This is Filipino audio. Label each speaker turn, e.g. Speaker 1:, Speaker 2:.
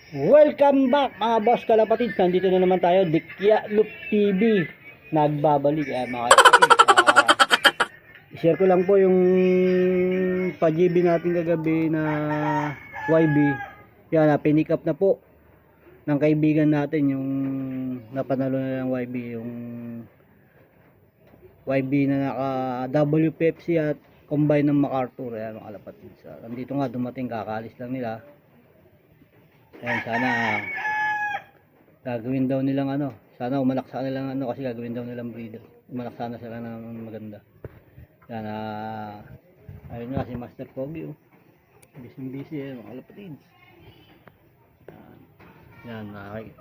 Speaker 1: Welcome back mga boss kalapatid. Nandito na naman tayo, Dikya Loop TV. Nagbabalik mga kalapatid. I-share ko lang po yung pa-GB natin kagabi na YB. Yan, pinick up na po ng kaibigan natin yung napanalo na ng YB. Yung YB na naka WPFC at combine ng MacArthur. Yan mga kalapatid. Nandito nga dumating, kakalis lang nila. Ayan, sana gagawin daw nilang sana umalaksa nilang kasi gagawin daw nilang breeder. Umalaksa na sila ng maganda. Yan, ayun nga si Master Pogi, busy mga kalapatid. Yan, okay.